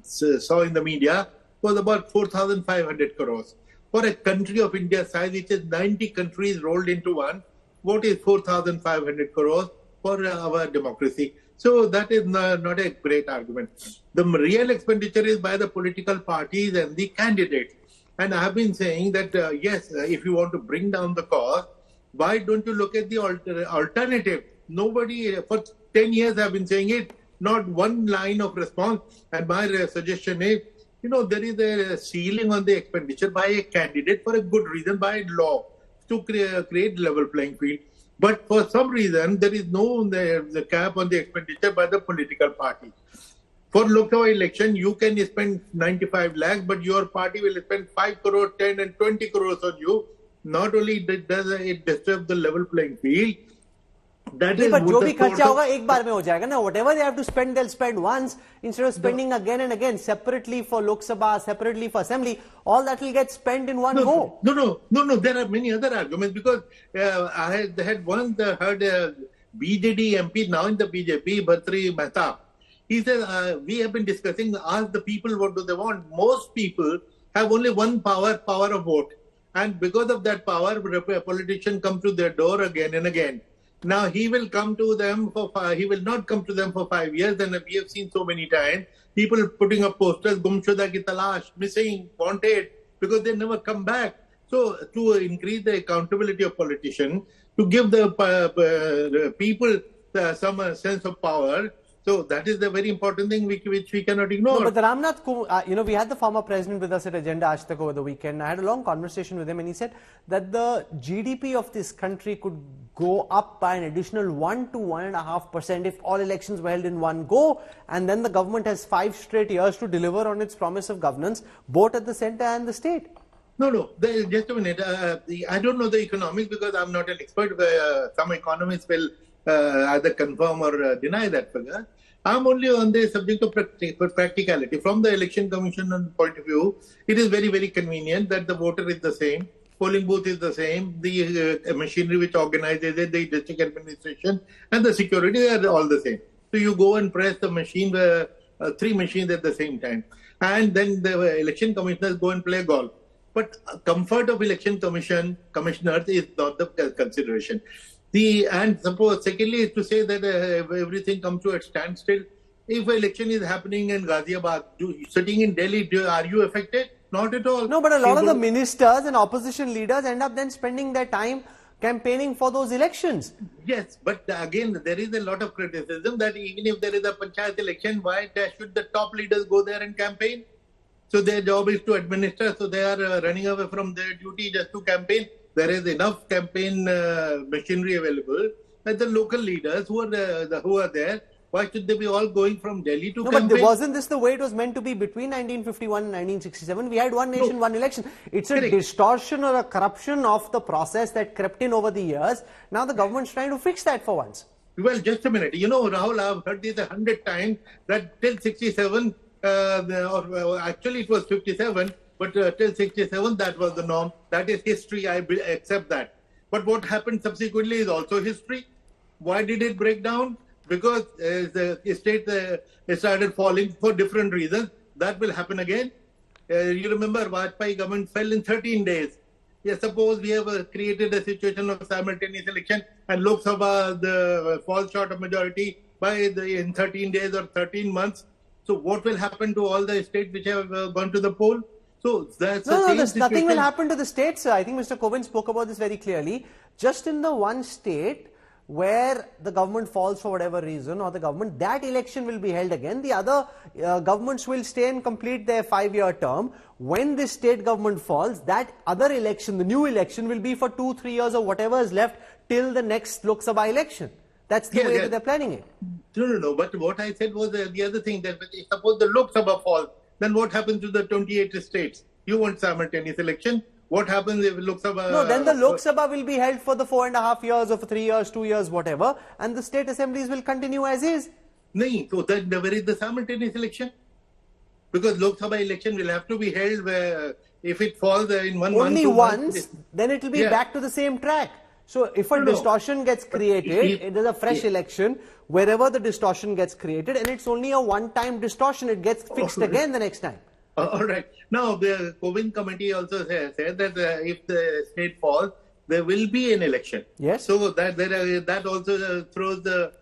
Speaker 17: saw in the media, was about 4,500 crores. For a country of India's size, which is 90 countries rolled into one, what is 4,500 crores for our democracy? So that is not a great argument. The real expenditure is by the political parties and the candidates. And I have been saying that, yes, if you want to bring down the cost, why don't you look at the alternative? Nobody, for 10 years I've been saying it, not one line of response. And my suggestion is, there is a ceiling on the expenditure by a candidate for a good reason, by law, to create level playing field. But for some reason, there is no the cap on the expenditure by the political party. For Lok Sabha election, you can spend 95 lakhs, but your party will spend 5 crore, 10 and 20 crores on you. Not only does it disturb the level playing field, that is...
Speaker 16: But जो भी खर्चा होगा एक बार में हो जाएगा ना. Whatever they have to spend, they'll spend once instead of spending again and again, separately for Lok Sabha, separately for Assembly. All that will get spent in one go.
Speaker 17: No. There are many other arguments because I had once heard BJD MP, now in the BJP, Bhatri Mehta. He said, we have been discussing, ask the people what do they want. Most people have only one power of vote. And because of that power, a politician comes to their door again and again. Now he will come to them he will not come to them for 5 years. And we have seen so many times people putting up posters, Gumshuda ki talash, missing, wanted, because they never come back. So to increase the accountability of politicians, to give the people some sense of power. So that is the very important thing which we cannot ignore.
Speaker 16: No, but Ramnath, we had the former president with us at Agenda Aaj Tak over the weekend. I had a long conversation with him and he said that the GDP of this country could go up by an additional 1 to 1.5% if all elections were held in one go, and then the government has 5 straight years to deliver on its promise of governance, both at the centre and the state.
Speaker 17: No, just a minute. I don't know the economics because I'm not an expert. Some economists will either confirm or deny that figure. I'm only on the subject of practicality. From the Election Commission point of view, it is very, very convenient that the voter is the same, polling booth is the same, the machinery which organizes it, the district administration and the security are all the same. So you go and press the machine, 3 machines at the same time. And then the election commissioners go and play golf. But comfort of election commissioners is not the consideration. And suppose, secondly, is to say that everything comes to a standstill. If election is happening in Ghaziabad, sitting in Delhi, are you affected? Not at all.
Speaker 16: No, but a lot of the ministers and opposition leaders end up then spending their time campaigning for those elections.
Speaker 17: Yes, but again, there is a lot of criticism that even if there is a panchayat election, why should the top leaders go there and campaign? So their job is to administer, so they are running away from their duty just to campaign. There is enough campaign machinery available. And the local leaders who are there, why should they be all going from Delhi to campaign?
Speaker 16: But wasn't this the way it was meant to be between 1951 and 1967? We had one nation, one election. It's a distortion or a corruption of the process that crept in over the years. Now the government's trying to fix that for once.
Speaker 17: Well, just a minute. Rahul, I've heard this 100 times that till 67, actually it was 57, but till 67, that was the norm. That is history. I accept that. But what happened subsequently is also history. Why did it break down? Because the state started falling for different reasons. That will happen again. You remember Vajpayee government fell in 13 days. Yes, suppose we have created a situation of simultaneous election and Lok Sabha falls short of majority in 13 days or 13 months. So what will happen to all the states which have gone to the poll? So that's
Speaker 16: nothing will happen to the states, sir. I think Mr. Kovind spoke about this very clearly. Just in the one state where the government falls for whatever reason, or the government, that election will be held again. The other governments will stay and complete their 5-year term. When this state government falls, that other election, the new election, will be for 2-3 years or whatever is left till the next Lok Sabha election. That's the way that they're planning it.
Speaker 17: No. But what I said was the other thing, that suppose the Lok Sabha falls, then what happens to the 28 states? You want simultaneous election. What happens if Lok Sabha...
Speaker 16: No, then the Lok Sabha will be held for the 4.5 years or for 3 years, 2 years, whatever, and the state assemblies will continue as is.
Speaker 17: No, so then where is the simultaneous election? Because Lok Sabha election will have to be held where if it falls in one month...
Speaker 16: Only once, then it will be back to the same track. So if a distortion gets created, there's a fresh election, wherever the distortion gets created, and it's only a one-time distortion, it gets fixed again the next time.
Speaker 17: All right. Now, the Kovind committee also said that if the state falls, there will be an election.
Speaker 16: Yes.
Speaker 17: So that also throws the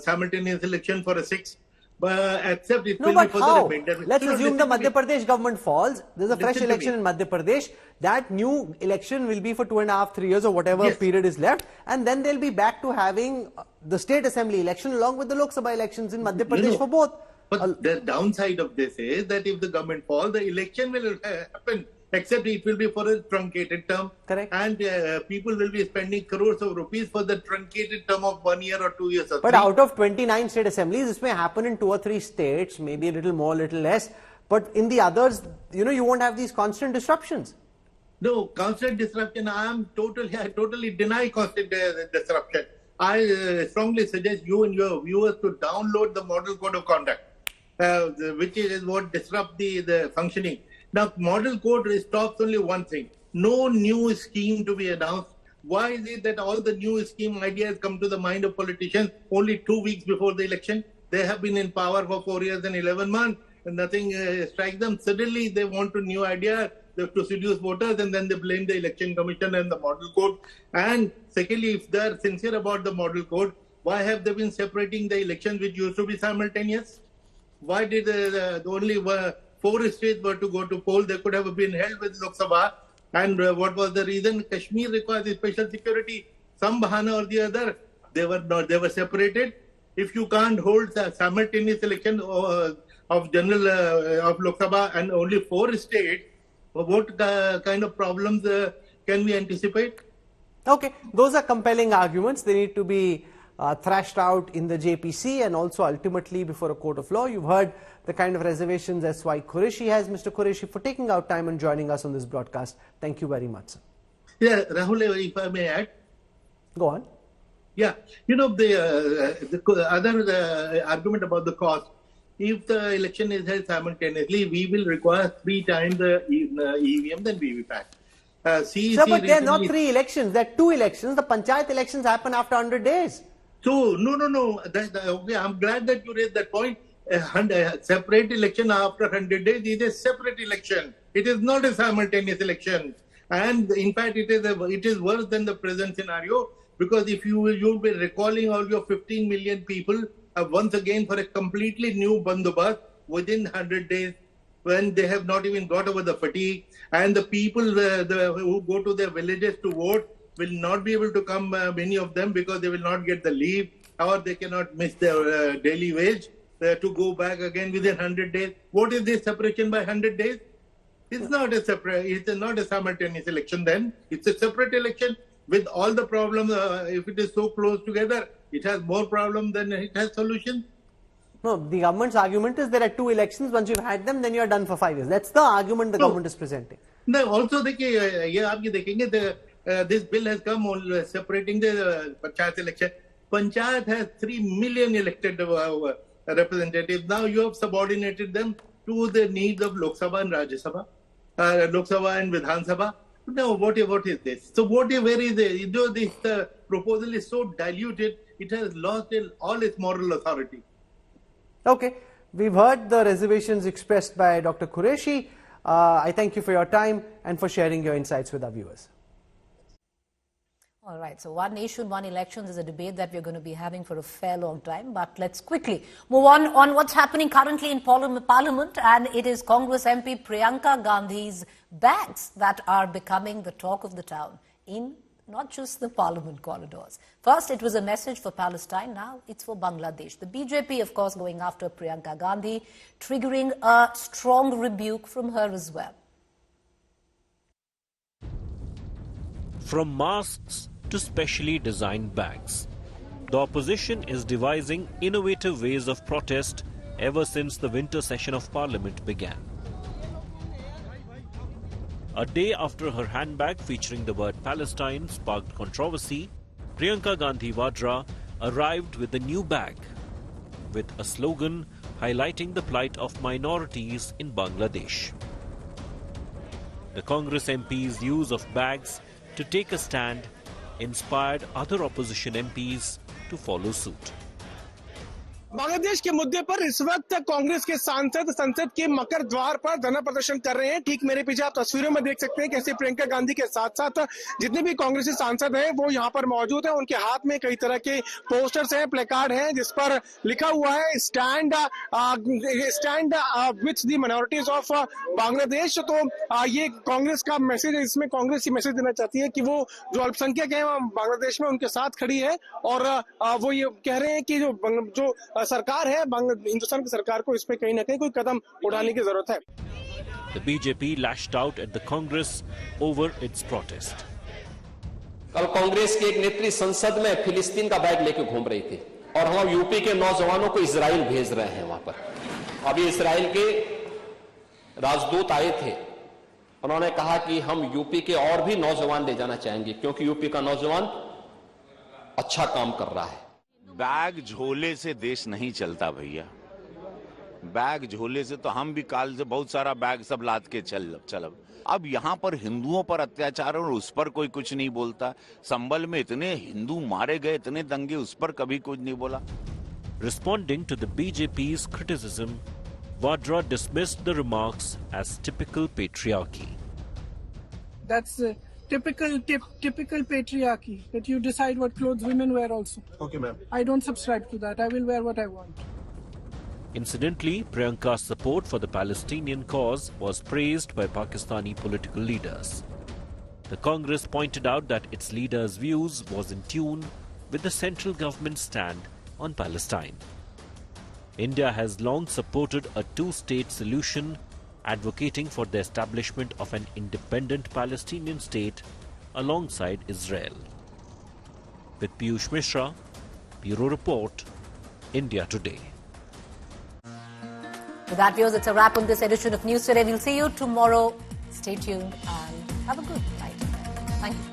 Speaker 17: simultaneous election for a 6. Except it
Speaker 16: No,
Speaker 17: will
Speaker 16: but
Speaker 17: be for
Speaker 16: how?
Speaker 17: the remainder.
Speaker 16: Let's
Speaker 17: No,
Speaker 16: assume the
Speaker 17: listen to
Speaker 16: Madhya Pradesh government falls. There's a fresh
Speaker 17: Listen to
Speaker 16: election
Speaker 17: me.
Speaker 16: in Madhya Pradesh. That new election will be for 2.5, 3 years or whatever
Speaker 17: Yes.
Speaker 16: period is left. And then they'll be back to having the state assembly election along with the Lok Sabha elections in Madhya Pradesh for both.
Speaker 17: But the downside of this is that if the government falls, the election will happen, except it will be for a truncated term.
Speaker 16: Correct.
Speaker 17: And people will be spending crores of rupees for the truncated term of 1 year or 2 years or
Speaker 16: But
Speaker 17: 3.
Speaker 16: out of 29 state assemblies, this may happen in 2 or 3 states, maybe a little more, little less. But in the others, you won't have these constant disruptions.
Speaker 17: No, constant disruption. I totally deny constant disruption. I strongly suggest you and your viewers to download the Model Code of Conduct, which is what disrupt the functioning. Now, Model Code stops only one thing: no new scheme to be announced. Why is it that all the new scheme ideas come to the mind of politicians only 2 weeks before the election? They have been in power for 4 years and 11 months, and nothing strikes them. Suddenly, they want a new idea to seduce voters, and then they blame the Election Commission and the Model Code. And secondly, if they are sincere about the Model Code, why have they been separating the elections which used to be simultaneous? Why did only 4 states were to go to poll? They could have been held with Lok Sabha. And what was the reason? Kashmir requires special security. Some bahana or the other, they were not. They were separated. If you can't hold a simultaneous election of general of Lok Sabha and only 4 states, what kind of problems can we anticipate?
Speaker 16: Okay, those are compelling arguments. They need to be thrashed out in the JPC and also ultimately before a court of law. You've heard the kind of reservations S.Y. Qureshi has. Mr. Qureshi, for taking out time and joining us on this broadcast, thank you very much, sir.
Speaker 17: Yeah, Rahul, if I may add.
Speaker 16: Go on.
Speaker 17: Yeah, the other argument about the cost. If the election is held simultaneously, we will require 3 times the EVM than VVPAT.
Speaker 16: Sir, but there are not 3 elections. There are 2 elections. The panchayat elections happen after 100 days.
Speaker 17: So, no. Okay, I'm glad that you raised that point. A separate election after 100 days is a separate election. It is not a simultaneous election. And in fact, it is worse than the present scenario, because if you'll be recalling all your 15 million people once again for a completely new bandobast within 100 days, when they have not even got over the fatigue, and the people who go to their villages to vote will not be able to come, many of them, because they will not get the leave, or they cannot miss their daily wage to go back again within 100 days. What is this separation by 100 days? It's not a simultaneous election then. It's a separate election with all the problems. If it is so close together, it has more problems than it has solutions.
Speaker 16: No, the government's argument is there are 2 elections. Once you've had them, then you're done for 5 years. That's the argument the government is presenting.
Speaker 17: No, also, this bill has come on separating the panchayat election. Panchayat has 3 million elected representatives. Now you have subordinated them to the needs of Lok Sabha and Rajya Sabha, Lok Sabha and Vidhan Sabha. Now, what is this? So, where is it? This proposal is so diluted, it has lost all its moral authority.
Speaker 16: Okay, we've heard the reservations expressed by Dr. Qureshi. I thank you for your time and for sharing your insights with our viewers.
Speaker 1: All right, so one nation, one elections is a debate that we're going to be having for a fair long time. But let's quickly move on what's happening currently in Parliament. And it is Congress MP Priyanka Gandhi's bags that are becoming the talk of the town in not just the Parliament corridors. First, it was a message for Palestine. Now it's for Bangladesh. The BJP, of course, going after Priyanka Gandhi, triggering a strong rebuke from her as well.
Speaker 2: From masks to specially designed bags, the opposition is devising innovative ways of protest ever since the winter session of Parliament began. A day after her handbag featuring the word Palestine sparked controversy, Priyanka Gandhi Vadra arrived with a new bag with a slogan highlighting the plight of minorities in Bangladesh. The Congress MP's use of bags to take a stand inspired other opposition MPs to follow suit.
Speaker 9: Bangladesh के मुद्दे पर इस वक्त कांग्रेस के सांसद संसद के मकर द्वार पर धरना प्रदर्शन कर रहे हैं। ठीक मेरे पीछे आप तस्वीरों में देख सकते हैं कैसे प्रियंका गांधी के साथ साथ जितने भी कांग्रेसी सांसद हैं वो यहाँ पर मौजूद हैं। उनके हाथ में कई तरह के पोस्टर्स हैं, प्लेकार्ड हैं, जिस पर लिखा हुआ है stand with the minorities of Bangladesh. तो ये कांग्रेस का मैसेज है, इसमें कांग्रेस ये मैसेज देना चाहती है कि वो जो अल्पसंख्यक है बांग्लादेश में उनके साथ खड़ी है और वो ये कह रहे हैं कि जो सरकार है हिंदुस्तान की सरकार को इस पे कहीं ना कहीं कोई कदम उठाने की जरूरत है।
Speaker 2: The BJP lashed out at the Congress over its protest.
Speaker 18: कल कांग्रेस के एक नेत्री संसद में फिलिस्तीन का बैग लेकर घूम रही थी और हम यूपी के नौजवानों को इजराइल भेज रहे हैं। वहां पर अभी इजराइल के राजदूत आए थे, उन्होंने कहा कि हम यूपी के और भी नौजवान ले जाना चाहेंगे क्योंकि यूपी का नौजवान अच्छा काम कर रहा है।
Speaker 19: बैग झोले से देश नहीं चलता भैया। बैग झोले से तो हम भी काल से बहुत सारा बैग सब लाद के चलब। अब यहाँ पर हिंदुओं पर अत्याचार और उस पर कोई कुछ नहीं बोलता। संभल में इतने हिंदू मारे गए, इतने दंगे, उस पर कभी कुछ नहीं बोला।
Speaker 2: Responding to the BJP's criticism, Vadra dismissed the remarks as typical patriarchy.
Speaker 20: That's typical patriarchy, that you decide what clothes women wear also.
Speaker 9: Okay, ma'am.
Speaker 20: I don't subscribe to that. I will wear what I want.
Speaker 2: Incidentally, Priyanka's support for the Palestinian cause was praised by Pakistani political leaders. The Congress pointed out that its leaders' views was in tune with the central government's stand on Palestine. India has long supported a two-state solution, advocating for the establishment of an independent Palestinian state alongside Israel. With Piyush Mishra, Bureau Report, India Today.
Speaker 1: With that, viewers, it's a wrap on this edition of News Today. We'll see you tomorrow. Stay tuned and have a good night. Thank you.